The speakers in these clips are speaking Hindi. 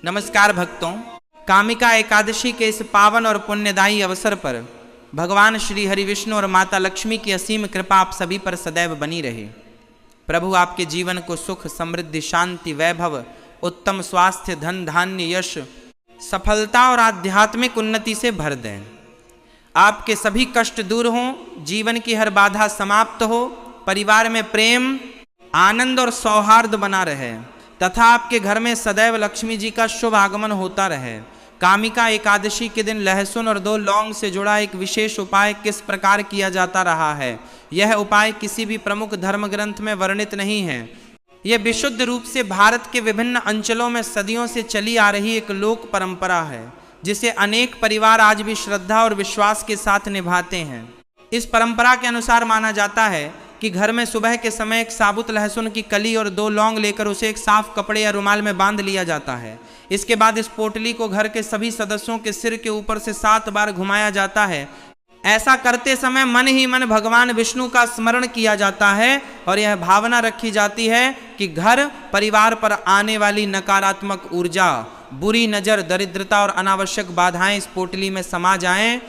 नमस्कार भक्तों, कामिका एकादशी के इस पावन और पुण्यदायी अवसर पर भगवान श्री हरि विष्णु और माता लक्ष्मी की असीम कृपा आप सभी पर सदैव बनी रहे। प्रभु आपके जीवन को सुख, समृद्धि, शांति, वैभव, उत्तम स्वास्थ्य, धन, धान्य, यश, सफलता और आध्यात्मिक उन्नति से भर दें। आपके सभी कष्ट दूर हों, जीवन की हर बाधा समाप्त हो, परिवार में प्रेम, आनंद और सौहार्द बना रहे तथा आपके घर में सदैव लक्ष्मी जी का शुभ आगमन होता रहे। कामिका एकादशी के दिन लहसुन और 2 लौंग से जुड़ा एक विशेष उपाय किस प्रकार किया जाता रहा है, यह उपाय किसी भी प्रमुख धर्म ग्रंथ में वर्णित नहीं है। यह विशुद्ध रूप से भारत के विभिन्न अंचलों में सदियों से चली आ रही एक लोक परंपरा है, जिसे अनेक परिवार आज भी श्रद्धा और विश्वास के साथ निभाते हैं। इस परंपरा के अनुसार माना जाता है कि घर में सुबह के समय एक साबुत लहसुन की कली और 2 लौंग लेकर उसे एक साफ कपड़े या रुमाल में बांध लिया जाता है। इसके बाद इस पोटली को घर के सभी सदस्यों के सिर के ऊपर से 7 बार घुमाया जाता है। ऐसा करते समय मन ही मन भगवान विष्णु का स्मरण किया जाता है और यह भावना रखी जाती है कि घर परिवार पर आने वाली नकारात्मक ऊर्जा, बुरी नजर, दरिद्रता और अनावश्यक बाधाएं इस पोटली में समा जाएं।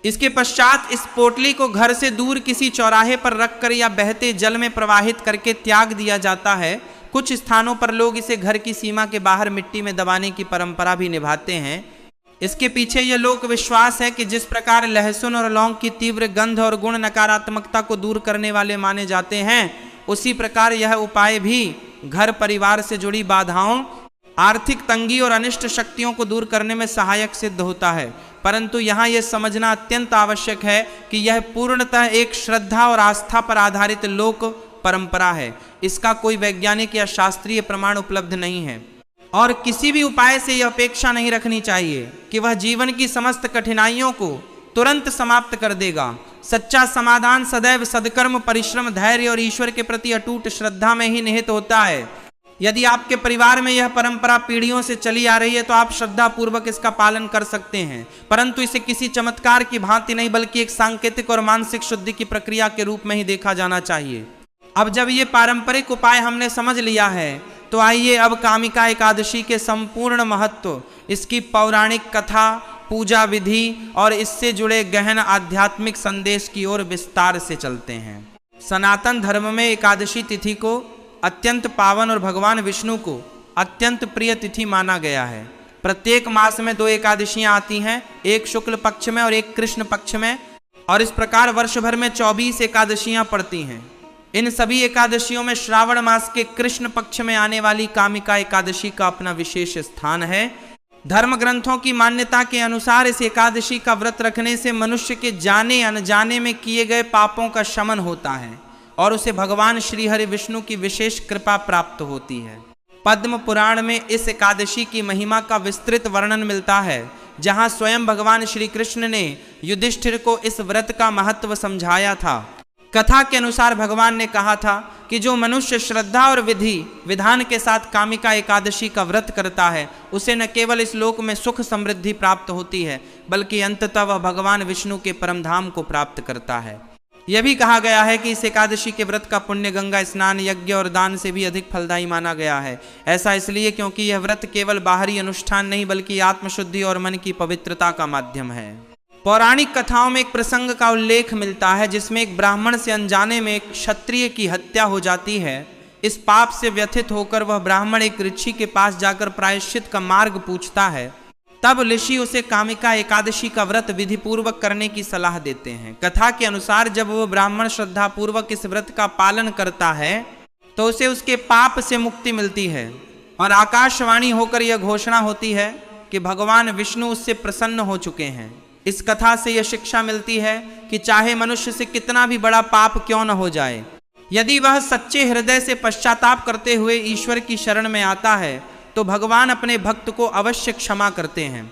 इसके पश्चात इस पोटली को घर से दूर किसी चौराहे पर रखकर या बहते जल में प्रवाहित करके त्याग दिया जाता है। कुछ स्थानों पर लोग इसे घर की सीमा के बाहर मिट्टी में दबाने की परंपरा भी निभाते हैं। इसके पीछे यह लोक विश्वास है कि जिस प्रकार लहसुन और लौंग की तीव्र गंध और गुण नकारात्मकता को दूर करने वाले माने जाते हैं, उसी प्रकार यह उपाय भी घर परिवार से जुड़ी बाधाओं, आर्थिक तंगी और अनिष्ट शक्तियों को दूर करने में सहायक सिद्ध होता है। परंतु यहाँ यह समझना अत्यंत आवश्यक है कि यह पूर्णतः एक श्रद्धा और आस्था पर आधारित लोक परंपरा है। इसका कोई वैज्ञानिक या शास्त्रीय प्रमाण उपलब्ध नहीं है और किसी भी उपाय से यह अपेक्षा नहीं रखनी चाहिए कि वह जीवन की समस्त कठिनाइयों को तुरंत समाप्त कर देगा। सच्चा समाधान सदैव सद्कर्म, परिश्रम, धैर्य और ईश्वर के प्रति अटूट श्रद्धा में ही निहित होता है। यदि आपके परिवार में यह परंपरा पीढ़ियों से चली आ रही है तो आप श्रद्धा पूर्वक इसका पालन कर सकते हैं, परंतु इसे किसी चमत्कार की भांति नहीं बल्कि एक सांकेतिक और मानसिक शुद्धि की प्रक्रिया के रूप में ही देखा जाना चाहिए। अब जब ये पारंपरिक उपाय हमने समझ लिया है तो आइए अब कामिका एकादशी के संपूर्ण महत्व, इसकी पौराणिक कथा, पूजा विधि और इससे जुड़े गहन आध्यात्मिक संदेश की ओर विस्तार से चलते हैं। सनातन धर्म में एकादशी तिथि को अत्यंत पावन और भगवान विष्णु को अत्यंत प्रिय तिथि माना गया है। प्रत्येक मास में 2 एकादशियां आती हैं, एक शुक्ल पक्ष में और एक कृष्ण पक्ष में, और इस प्रकार वर्ष भर में 24 एकादशियां पड़ती हैं। इन सभी एकादशियों में श्रावण मास के कृष्ण पक्ष में आने वाली कामिका एकादशी का अपना विशेष स्थान है। धर्म ग्रंथों की मान्यता के अनुसार इस एकादशी का व्रत रखने से मनुष्य के जाने अनजाने में किए गए पापों का शमन होता है और उसे भगवान श्री हरि विष्णु की विशेष कृपा प्राप्त होती है। पद्म पुराण में इस एकादशी की महिमा का विस्तृत वर्णन मिलता है, जहां स्वयं भगवान श्री कृष्ण ने युधिष्ठिर को इस व्रत का महत्व समझाया था। कथा के अनुसार भगवान ने कहा था कि जो मनुष्य श्रद्धा और विधि विधान के साथ कामिका एकादशी का व्रत करता है, उसे न केवल इस लोक में सुख समृद्धि प्राप्त होती है, बल्कि अंततः वह भगवान विष्णु के परम धाम को प्राप्त करता है। यह भी कहा गया है कि इस एकादशी के व्रत का पुण्य गंगा स्नान, यज्ञ और दान से भी अधिक फलदायी माना गया है। ऐसा इसलिए क्योंकि यह व्रत केवल बाहरी अनुष्ठान नहीं बल्कि आत्मशुद्धि और मन की पवित्रता का माध्यम है। पौराणिक कथाओं में एक प्रसंग का उल्लेख मिलता है जिसमें एक ब्राह्मण से अनजाने में एक क्षत्रिय की हत्या हो जाती है। इस पाप से व्यथित होकर वह ब्राह्मण एक ऋषि के पास जाकर प्रायश्चित का मार्ग पूछता है। तब ऋषि उसे कामिका एकादशी का व्रत विधि पूर्वक करने की सलाह देते हैं। कथा के अनुसार जब वो ब्राह्मण श्रद्धा पूर्वक इस व्रत का पालन करता है तो उसे उसके पाप से मुक्ति मिलती है और आकाशवाणी होकर यह घोषणा होती है कि भगवान विष्णु उससे प्रसन्न हो चुके हैं। इस कथा से यह शिक्षा मिलती है कि चाहे मनुष्य से कितना भी बड़ा पाप क्यों न हो जाए, यदि वह सच्चे हृदय से पश्चाताप करते हुए ईश्वर की शरण में आता है तो भगवान अपने भक्त को अवश्य क्षमा करते हैं।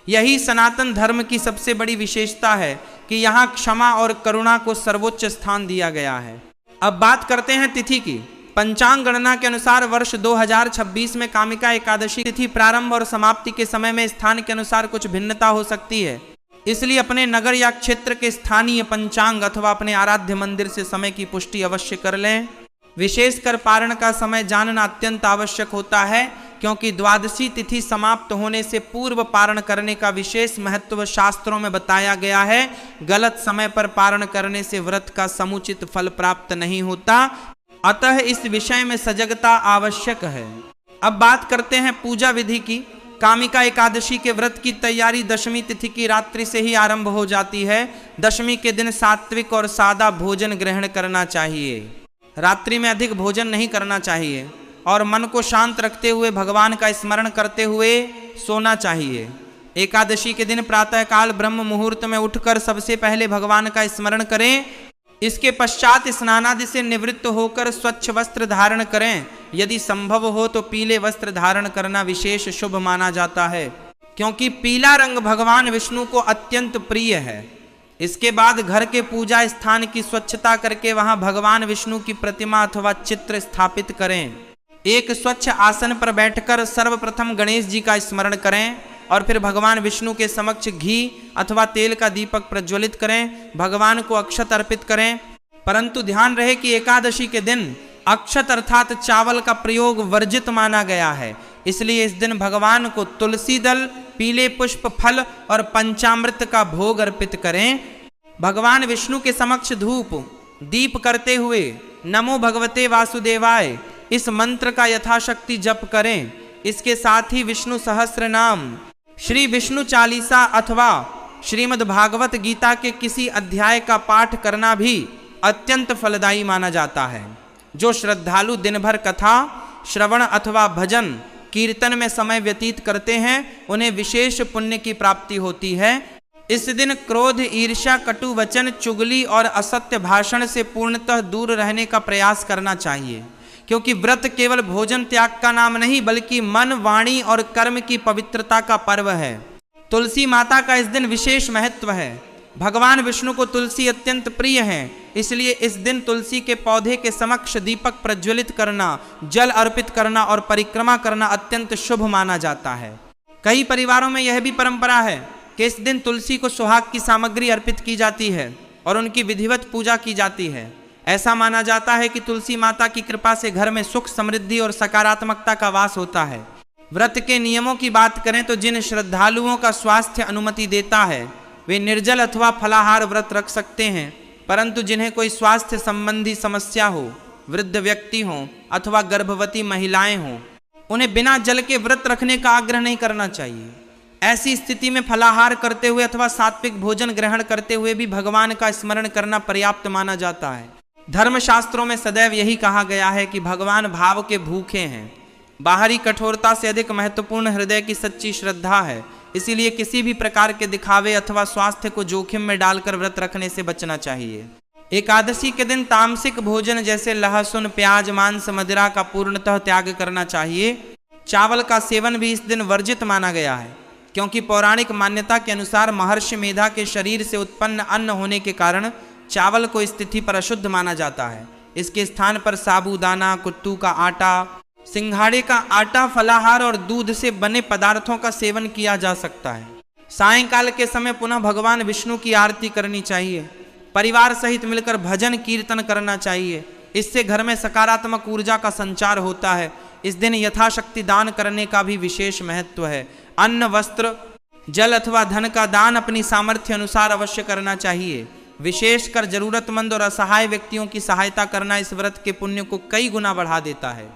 यही सनातन धर्म की सबसे बड़ी विशेषता है कि यहाँ क्षमा और करुणा को सर्वोच्च स्थान दिया गया है। अब बात करते हैं तिथि की। पंचांग गणना के अनुसार वर्ष 2026 में कामिका एकादशी तिथि प्रारंभ और समाप्ति के समय में स्थान के अनुसार कुछ भिन्नता हो सकती है, इसलिए अपने नगर या क्षेत्र के स्थानीय पंचांग अथवा अपने आराध्य मंदिर से समय की पुष्टि अवश्य कर लें। विशेषकर पारण का समय जानना अत्यंत आवश्यक होता है क्योंकि द्वादशी तिथि समाप्त होने से पूर्व पारण करने का विशेष महत्व शास्त्रों में बताया गया है। गलत समय पर पारण करने से व्रत का समुचित फल प्राप्त नहीं होता, अतः इस विषय में सजगता आवश्यक है। अब बात करते हैं पूजा विधि की। कामिका एकादशी के व्रत की तैयारी दशमी तिथि की रात्रि से ही आरंभ हो जाती है। दशमी के दिन सात्विक और सादा भोजन ग्रहण करना चाहिए। रात्रि में अधिक भोजन नहीं करना चाहिए और मन को शांत रखते हुए भगवान का स्मरण करते हुए सोना चाहिए। एकादशी के दिन प्रातःकाल ब्रह्म मुहूर्त में उठकर सबसे पहले भगवान का स्मरण करें। इसके पश्चात स्नानादि से निवृत्त होकर स्वच्छ वस्त्र धारण करें। यदि संभव हो तो पीले वस्त्र धारण करना विशेष शुभ माना जाता है, क्योंकि पीला रंग भगवान विष्णु को अत्यंत प्रिय है। इसके बाद घर के पूजा स्थान की स्वच्छता करके वहां भगवान विष्णु की प्रतिमा अथवा चित्र स्थापित करें। एक स्वच्छ आसन पर बैठकर सर्वप्रथम गणेश जी का स्मरण करें और फिर भगवान विष्णु के समक्ष घी अथवा तेल का दीपक प्रज्वलित करें। भगवान को अक्षत अर्पित करें, परंतु ध्यान रहे कि एकादशी के दिन अक्षत अर्थात चावल का प्रयोग वर्जित माना गया है। इसलिए इस दिन भगवान को तुलसी दल, पीले पुष्प, फल और पंचामृत का भोग अर्पित करें। भगवान विष्णु के समक्ष धूप दीप करते हुए नमो भगवते वासुदेवाय इस मंत्र का यथाशक्ति जप करें। इसके साथ ही विष्णु सहस्त्र नाम, श्री विष्णु चालीसा अथवा श्रीमद् भागवत गीता के किसी अध्याय का पाठ करना भी अत्यंत फलदायी माना जाता है। जो श्रद्धालु दिन भर कथा श्रवण अथवा भजन कीर्तन में समय व्यतीत करते हैं उन्हें विशेष पुण्य की प्राप्ति होती है। इस दिन क्रोध, ईर्ष्या, कटु वचन, चुगली और असत्य भाषण से पूर्णतः दूर रहने का प्रयास करना चाहिए, क्योंकि व्रत केवल भोजन त्याग का नाम नहीं बल्कि मन, वाणी और कर्म की पवित्रता का पर्व है। तुलसी माता का इस दिन विशेष महत्व है। भगवान विष्णु को तुलसी अत्यंत प्रिय है, इसलिए इस दिन तुलसी के पौधे के समक्ष दीपक प्रज्वलित करना, जल अर्पित करना और परिक्रमा करना अत्यंत शुभ माना जाता है। कई परिवारों में यह भी परंपरा है कि इस दिन तुलसी को सुहाग की सामग्री अर्पित की जाती है और उनकी विधिवत पूजा की जाती है। ऐसा माना जाता है कि तुलसी माता की कृपा से घर में सुख, समृद्धि और सकारात्मकता का वास होता है। व्रत के नियमों की बात करें तो जिन श्रद्धालुओं का स्वास्थ्य अनुमति देता है वे निर्जल अथवा फलाहार व्रत रख सकते हैं, परंतु जिन्हें कोई स्वास्थ्य संबंधी समस्या हो, वृद्ध व्यक्ति हों अथवा गर्भवती महिलाएं हों, उन्हें बिना जल के व्रत रखने का आग्रह नहीं करना चाहिए। ऐसी स्थिति में फलाहार करते हुए अथवा सात्विक भोजन ग्रहण करते हुए भी भगवान का स्मरण करना पर्याप्त माना जाता है। धर्मशास्त्रों में सदैव यही कहा गया है कि भगवान भाव के भूखे हैं। बाहरी कठोरता से अधिक महत्वपूर्ण हृदय की सच्ची श्रद्धा है। इसीलिए किसी भी प्रकार के दिखावे अथवा स्वास्थ्य को जोखिम में डालकर व्रत रखने से बचना चाहिए। एकादशी के दिन तामसिक भोजन जैसे लहसुन, प्याज, मांस, मदिरा का पूर्णतः त्याग करना चाहिए। चावल का सेवन भी इस दिन वर्जित माना गया है, क्योंकि पौराणिक मान्यता के अनुसार महर्षि मेधा के शरीर से उत्पन्न अन्न होने के कारण चावल को इस तिथि पर अशुद्ध माना जाता है। इसके स्थान पर साबूदाना, कुट्टू का आटा, सिंघाड़े का आटा, फलाहार और दूध से बने पदार्थों का सेवन किया जा सकता है। सायंकाल के समय पुनः भगवान विष्णु की आरती करनी चाहिए। परिवार सहित मिलकर भजन कीर्तन करना चाहिए। इससे घर में सकारात्मक ऊर्जा का संचार होता है। इस दिन यथाशक्ति दान करने का भी विशेष महत्व है। अन्न, वस्त्र, जल अथवा धन का दान अपनी सामर्थ्य अनुसार अवश्य करना चाहिए। विशेषकर जरूरतमंद और असहाय व्यक्तियों की सहायता करना इस व्रत के पुण्य को कई गुना बढ़ा देता है।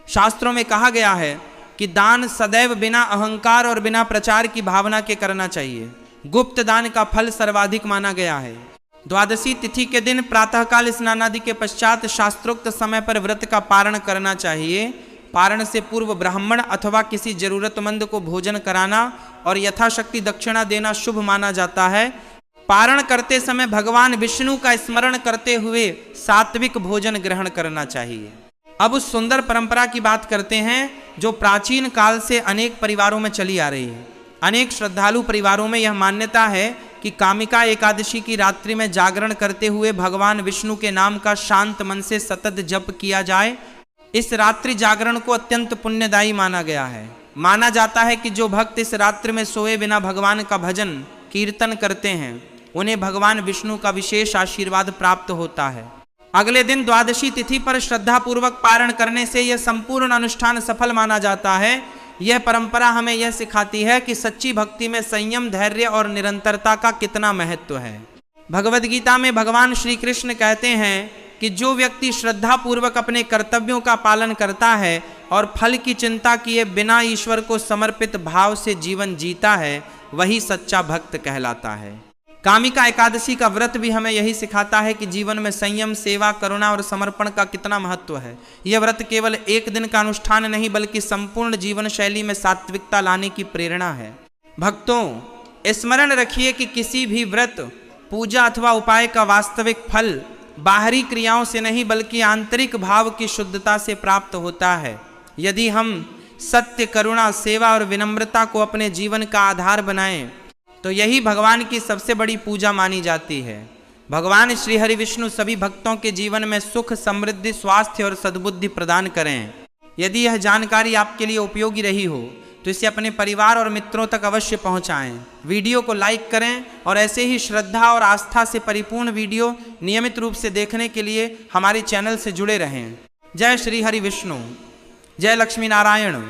शास्त्रों में कहा गया है कि दान सदैव बिना अहंकार और बिना प्रचार की भावना के करना चाहिए। गुप्त दान का फल सर्वाधिक माना गया है। द्वादशी तिथि के दिन प्रातःकाल स्नानादि के पश्चात शास्त्रोक्त समय पर व्रत का पारण करना चाहिए। पारण से पूर्व ब्राह्मण अथवा किसी जरूरतमंद को भोजन कराना और यथाशक्ति दक्षिणा देना शुभ माना जाता है। पारण करते समय भगवान विष्णु का स्मरण करते हुए सात्विक भोजन ग्रहण करना चाहिए। अब उस सुंदर परंपरा की बात करते हैं जो प्राचीन काल से अनेक परिवारों में चली आ रही है। अनेक श्रद्धालु परिवारों में यह मान्यता है कि कामिका एकादशी की रात्रि में जागरण करते हुए भगवान विष्णु के नाम का शांत मन से सतत जप किया जाए। इस रात्रि जागरण को अत्यंत पुण्यदायी माना गया है। माना जाता है कि जो भक्त इस रात्रि में सोए बिना भगवान का भजन कीर्तन करते हैं उन्हें भगवान विष्णु का विशेष आशीर्वाद प्राप्त होता है। अगले दिन द्वादशी तिथि पर श्रद्धापूर्वक पारण करने से यह संपूर्ण अनुष्ठान सफल माना जाता है। यह परंपरा हमें यह सिखाती है कि सच्ची भक्ति में संयम, धैर्य और निरंतरता का कितना महत्व है। भगवद गीता में भगवान श्री कृष्ण कहते हैं कि जो व्यक्ति श्रद्धा पूर्वक अपने कर्तव्यों का पालन करता है और फल की चिंता किए बिना ईश्वर को समर्पित भाव से जीवन जीता है, वही सच्चा भक्त कहलाता है। कामिका एकादशी का व्रत भी हमें यही सिखाता है कि जीवन में संयम, सेवा, करुणा और समर्पण का कितना महत्व है। यह व्रत केवल एक दिन का अनुष्ठान नहीं बल्कि संपूर्ण जीवन शैली में सात्विकता लाने की प्रेरणा है। भक्तों, स्मरण रखिए कि किसी भी व्रत, पूजा अथवा उपाय का वास्तविक फल बाहरी क्रियाओं से नहीं बल्कि आंतरिक भाव की शुद्धता से प्राप्त होता है। यदि हम सत्य, करुणा, सेवा और विनम्रता को अपने जीवन का आधार बनाएं तो यही भगवान की सबसे बड़ी पूजा मानी जाती है। भगवान श्री हरि विष्णु सभी भक्तों के जीवन में सुख, समृद्धि, स्वास्थ्य और सद्बुद्धि प्रदान करें। यदि यह जानकारी आपके लिए उपयोगी रही हो तो इसे अपने परिवार और मित्रों तक अवश्य पहुंचाएं। वीडियो को लाइक करें और ऐसे ही श्रद्धा और आस्था से परिपूर्ण वीडियो नियमित रूप से देखने के लिए हमारे चैनल से जुड़े रहें। जय श्री हरि विष्णु, जय लक्ष्मी नारायण।